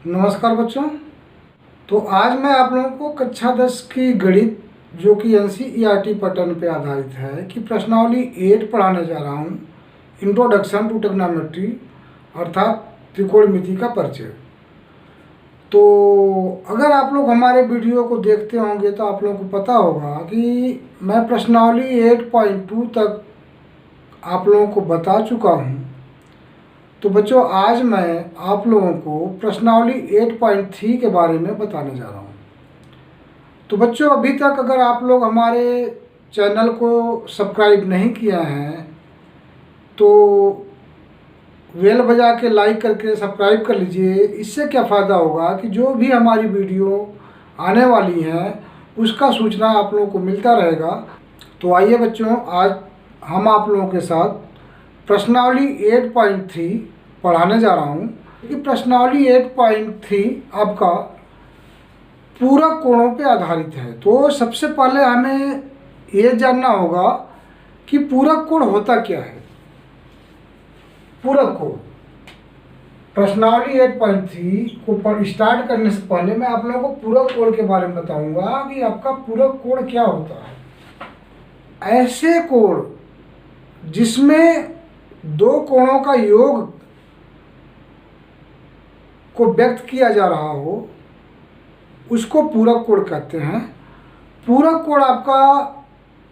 नमस्कार बच्चों। तो आज मैं आप लोगों को कक्षा 10 की गणित जो कि एनसीईआरटी पैटर्न पे आधारित है कि प्रश्नावली 8 पढ़ाने जा रहा हूँ। इंट्रोडक्शन टू ट्रिग्नोमेट्री अर्थात त्रिकोणमिति का परिचय। तो अगर आप लोग हमारे वीडियो को देखते होंगे तो आप लोगों को पता होगा कि मैं प्रश्नावली 8.2 तक आप लोगों को बता चुका हूँ। तो बच्चों आज मैं आप लोगों को प्रश्नावली 8.3 के बारे में बताने जा रहा हूँ। तो बच्चों अभी तक अगर आप लोग हमारे चैनल को सब्सक्राइब नहीं किया हैं तो बेल बजा के लाइक करके सब्सक्राइब कर लीजिए। इससे क्या फ़ायदा होगा कि जो भी हमारी वीडियो आने वाली हैं उसका सूचना आप लोगों को मिलता रहेगा। तो आइए बच्चों आज हम आप लोगों के साथ प्रश्नावली 8.3 पढ़ाने जा रहा हूँ कि प्रश्नावली 8.3 आपका पूरक कोणों पे आधारित है। तो सबसे पहले हमें ये जानना होगा कि पूरक कोण होता क्या है। पूरक कोण प्रश्नावली 8.3 को स्टार्ट करने से पहले मैं आप लोगों को पूरक कोण के बारे में बताऊंगा कि आपका पूरक कोण क्या होता है। ऐसे कोण जिसमें दो कोणों का योग को व्यक्त किया जा रहा हो उसको पूरक कोण कहते हैं। पूरक कोण आपका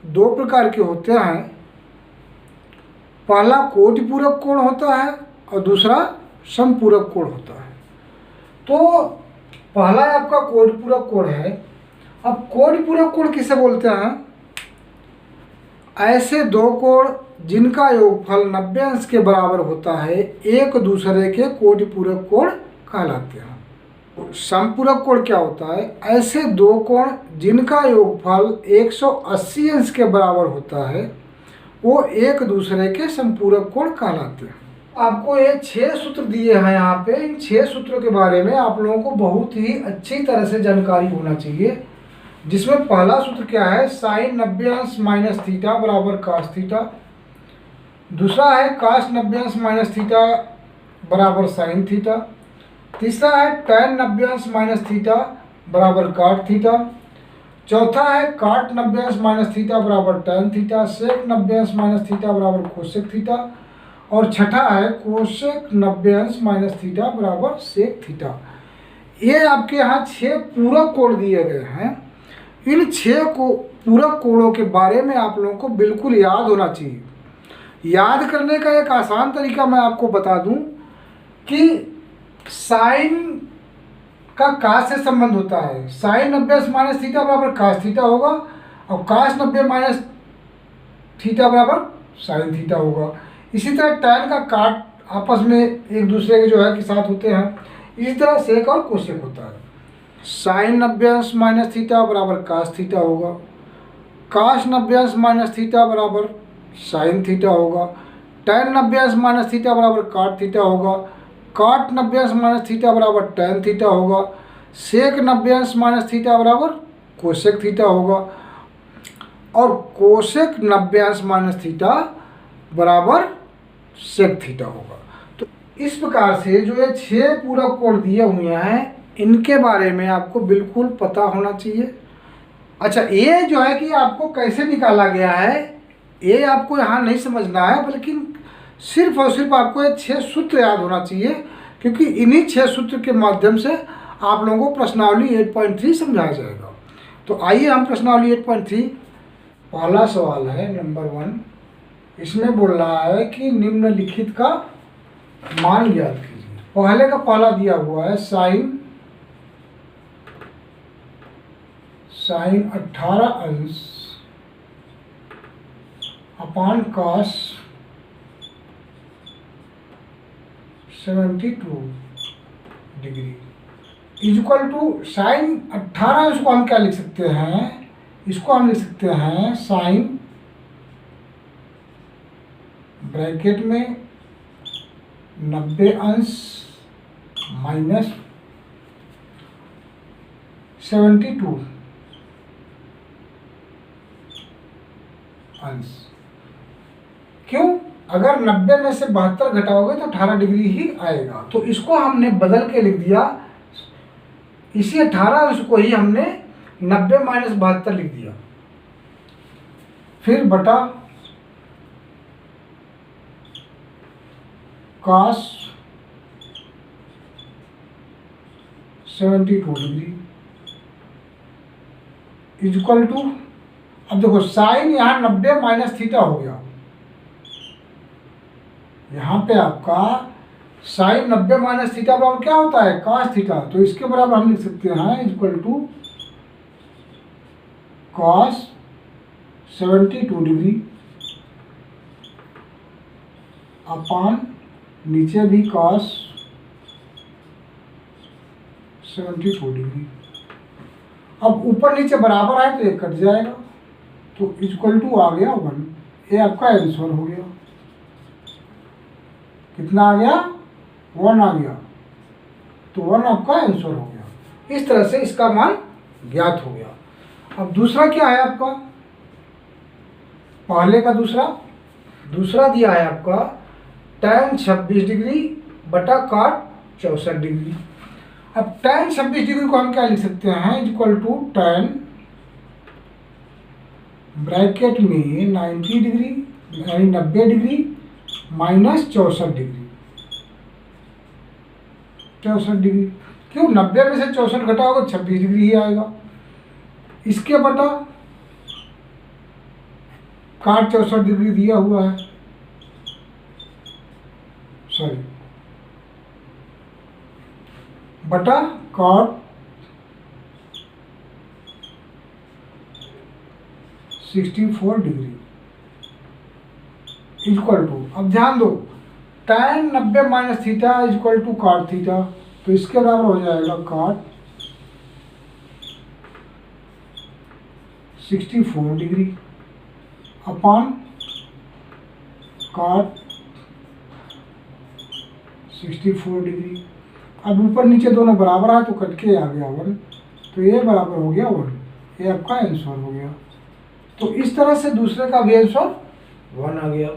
दो प्रकार के होते हैं। पहला कोटि पूरक कोण होता है और दूसरा समपूरक कोण होता है। तो पहला आपका कोटि पूरक कोण है। अब कोटि पूरक कोण किसे बोलते हैं? ऐसे दो कोण जिनका योगफल 90 अंश के बराबर होता है एक दूसरे के कोटि पूरक कोण कहलाते हैं। समपूरक कोण क्या होता है? ऐसे दो कोण जिनका योगफल 180 अंश के बराबर होता है वो एक दूसरे के समपूरक कोण कहलाते हैं। आपको ये 6 सूत्र दिए हैं यहाँ पे। इन 6 सूत्रों के बारे में आप लोगों को बहुत ही अच्छी तरह से जानकारी होना चाहिए। जिसमें पहला सूत्र क्या है? साइन 90 अंश माइनस थीटा बराबर कास थीटा। दूसरा है कास 90 अंश माइनस थीटा बराबर साइन थीटा। तीसरा है tan 90 अंश माइनस थीटा बराबर काट थीटा। चौथा है काट 90 अंश माइनस थीटा बराबर tan थीटा। सेक 90 अंश माइनस थीटा बराबर कोसेक थीटा। और छठा है कोसेक 90 अंश माइनस थीटा बराबर सेक थीटा। ये आपके यहाँ 6 पूरक कोण दिए गए हैं। इन 6 को पूरक कोणों के बारे में आप लोगों को बिल्कुल याद होना चाहिए। याद करने का एक आसान तरीका मैं आपको बता दूं कि साइन का कास से संबंध होता है। साइन 90 माइनस थीटा बराबर कास थीटा होगा और कास 90 माइनस थीटा बराबर साइन थीटा होगा। इसी तरह टैन का काट आपस में एक दूसरे के जो है के साथ होते हैं। इसी तरह सेक और कोसेक होता है। साइन 90 अंश माइनस थीटा बराबर कास थीटा होगा। कास 90 अंश माइनस थीटा बराबर साइन थीटा होगा। tan 90 अंश माइनस थीटा बराबर काट थीटा होगा। काट 90 अंश माइनस थीटा बराबर tan थीटा होगा। सेक 90 अंश माइनस थीटा बराबर कोसेक थीटा होगा। और कोसेक 90 अंश माइनस थीटा बराबर सेक थीटा होगा। तो इस प्रकार से जो ये 6 पूरक कोण दिए हुए हैं इनके बारे में आपको बिल्कुल पता होना चाहिए। अच्छा, ये जो है कि आपको कैसे निकाला गया है ये आपको यहाँ नहीं समझना है, बल्कि सिर्फ और सिर्फ आपको ये 6 सूत्र याद होना चाहिए, क्योंकि इन्हीं 6 सूत्र के माध्यम से आप लोगों को प्रश्नावली 8.3 समझाया जाएगा। तो आइए हम प्रश्नावली 8.3 पहला सवाल है नंबर 1। इसमें बोल रहा है कि निम्नलिखित का मान ज्ञात कीजिए। पहले का पहला दिया हुआ है साइन 18 अंश अपान कास 72 डिग्री इक्वल टू साइन 18 अंश को हम क्या लिख सकते हैं? इसको हम लिख सकते हैं साइन ब्रैकेट में 90 अंश माइनस 72 अंश। क्यों? अगर 90 में से 72 घटाओगे तो 18 डिग्री ही आएगा। तो इसको हमने बदल के लिख दिया इसी 18 अंश को ही हमने 90 माइनस 72 लिख दिया। फिर बटा cos 72 डिग्री इक्वल टू, अब देखो साइन यहाँ 90 माइनस थीटा हो गया, यहाँ पे आपका साइन 90 माइनस थीटा बराबर क्या होता है, cos थीटा। तो इसके बराबर हम लिख सकते हैं इक्वल टू cos 72 डिग्री अपान नीचे भी cos 74 डिग्री। अब ऊपर नीचे बराबर है तो ये कट जाएगा, तो इक्वल टू आ गया 1। ये आपका आंसर हो गया। कितना आ गया, 1 आ गया, तो 1 आपका आंसर हो गया। इस तरह से इसका मान ज्ञात हो गया। अब दूसरा क्या है आपका, पहले का दूसरा दिया है आपका tan 26 डिग्री बटा cot 64 डिग्री। अब tan 26 डिग्री को हम क्या लिख सकते हैं, इक्वल टू tan ब्रैकेट में 90 डिग्री यानी 90 डिग्री माइनस 64 डिग्री। 64 डिग्री क्यों, 90 में से 64 घटाओगे 26 डिग्री ही आएगा। इसके बटा cot 64 डिग्री दिया हुआ है, सॉरी बटा cot 64 डिग्री इक्वल टू, अब ध्यान दो tan 90 minus theta equal to cot theta, तो इसके बराबर हो जाएगा cot 64 degree upon cot 64 degree. अब ऊपर नीचे दोनों बराबर है तो कट के आ गया 1, तो ये बराबर हो गया 1। ये आपका आंसर हो गया। तो इस तरह से दूसरे का भी आंसर 1 आ गया।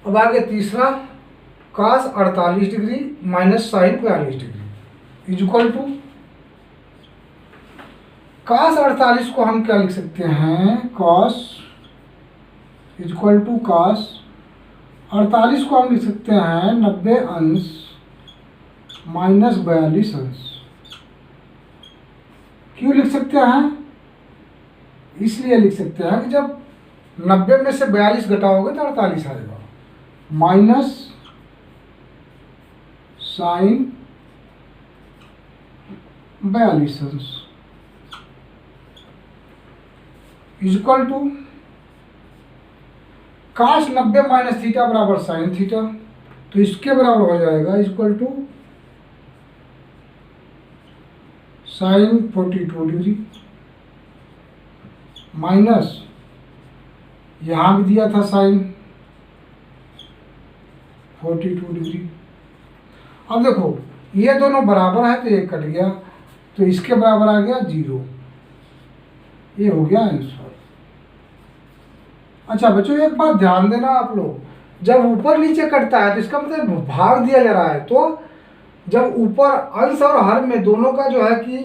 अब आगे तीसरा cos 48 degree minus sine 42 degree equal to, cos 48 को हम क्या लिख सकते हैं, cos इक्वल टू cos 48 को हम लिख सकते हैं 90 अंश माइनस 42 अंश। क्यों लिख सकते हैं, इसलिए लिख सकते हैं कि जब 90 में से 42 घटाओगे तो 48 आएगा, माइनस साइन 42 अंश equal to cos 90 minus theta बराबर साइन थीटा, तो इसके बराबर हो जाएगा equal to sine 42 degree minus यहाँ भी दिया था साइन 42 डिग्री। अब देखो ये दोनों बराबर है तो ये कट गया, तो इसके बराबर आ गया 0। ये हो गया आंसर। अच्छा बच्चों एक बात ध्यान देना आप लोग, जब ऊपर नीचे कटता है तो इसका मतलब भाग दिया जा रहा है, तो जब ऊपर अंश और हर में दोनों का जो है कि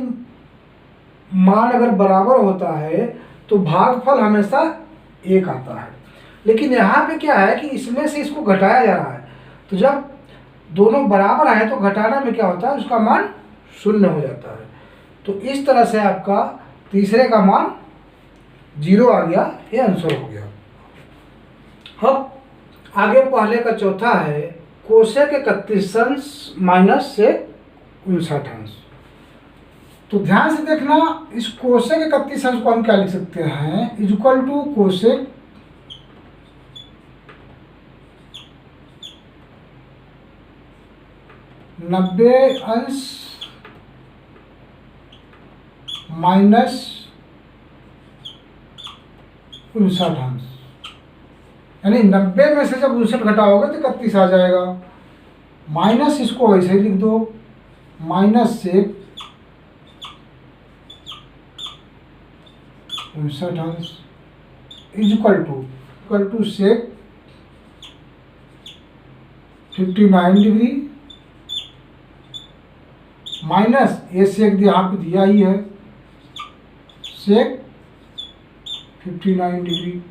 मान अगर बराबर होता है तो भागफल हमेशा 1 आता है। लेकिन यहाँ पे क्या है कि इसमें से इसको घटाया जा रहा है, तो जब दोनों बराबर है तो घटाना में क्या होता है, उसका मान 0 हो जाता है। तो इस तरह से आपका तीसरे का मान 0 आ गया, ये आंसर हो गया। अब आगे पहले का चौथा है कोसेक 31 अंश माइनस सेक 59 अंश। तो ध्यान से देखना, इस कोसेक 31 अंश को हम क्या लिख सकते हैं, इक्वल टू कोसेक नब्बे अंश माइनस 59 अंश, यानी 90 में से जब 59 घटाओगे तो 31 आ जाएगा, माइनस इसको वैसे ही लिख दो, माइनस सेक 59 अंश equal to sec 59 degree minus a sec यहाँ पे दिया ही है, सेक 59 डिग्री।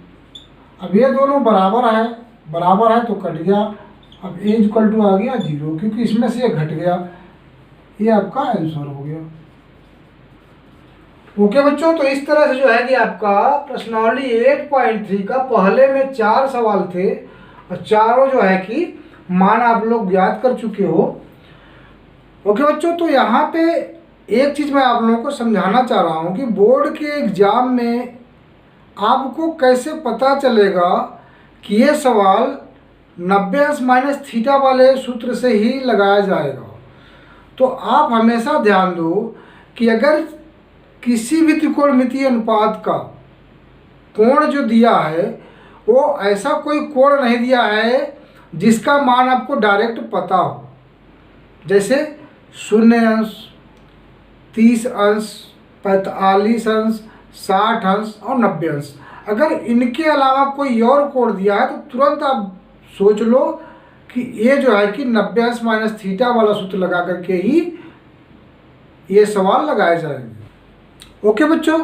अब ये दोनों बराबर है तो कट गया। अब ए इक्वल टू आ गया 0, क्योंकि इसमें से ये घट गया। ये आपका आंसर हो गया। ओके बच्चों, तो इस तरह से जो है कि आपका प्रश्नावली 8.3 का पहले में 4 सवाल थे और चारों जो है कि मान आप लोग याद कर चुके हो। ओके बच्चों, तो यहाँ पे एक चीज़ मैं आप लोगों को समझाना चाह रहा हूँ कि बोर्ड के एग्जाम में आपको कैसे पता चलेगा कि ये सवाल 90 अंश माइनस थीटा वाले सूत्र से ही लगाया जाएगा। तो आप हमेशा ध्यान दो कि अगर किसी भी त्रिकोणमितीय अनुपात का कोण जो दिया है वो ऐसा कोई कोण नहीं दिया है जिसका मान आपको डायरेक्ट पता हो, जैसे 0 अंश, 30 अंश, 45 अंश, 60 अंश और 90 अंश। अगर इनके अलावा कोई और कोण दिया है तो तुरंत आप सोच लो कि ये जो है कि 90 अंश माइनस थीटा वाला सूत्र लगा करके ही ये सवाल लगाए जाएंगे। ओके बच्चों,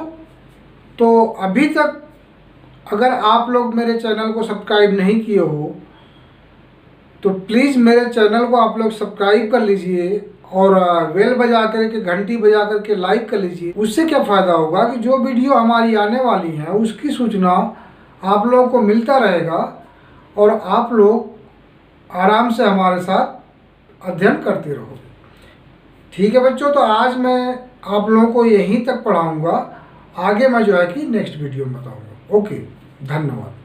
तो अभी तक अगर आप लोग मेरे चैनल को सब्सक्राइब नहीं किए हो तो प्लीज़ मेरे चैनल को आप लोग सब्सक्राइब कर लीजिए और बेल बजा करके, घंटी बजा करके लाइक कर लीजिए। उससे क्या फ़ायदा होगा कि जो वीडियो हमारी आने वाली है उसकी सूचना आप लोगों को मिलता रहेगा और आप लोग आराम से हमारे साथ अध्ययन करते रहोगे। ठीक है बच्चों, तो आज मैं आप लोगों को यहीं तक पढ़ाऊँगा, आगे मैं जो है कि नेक्स्ट वीडियो में बताऊँगा। ओके, धन्यवाद।